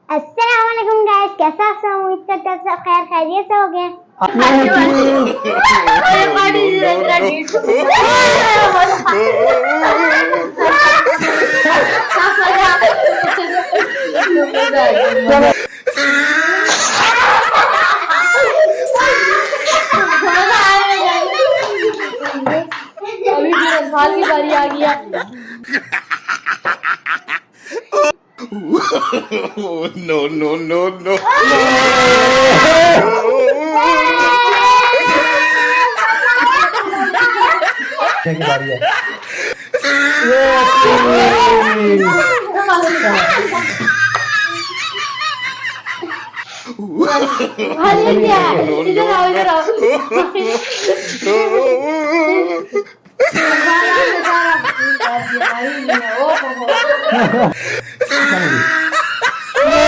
अस्सलाम वालेकुम गाइस, कैसा आप सब? उम्मीद करते हैं सब खैर खैरियत से होंगे। अभी भी रंथाल की बारी आ गया। No, no, no, no. की बारी है। इधर आओ इधर आओ। चलो।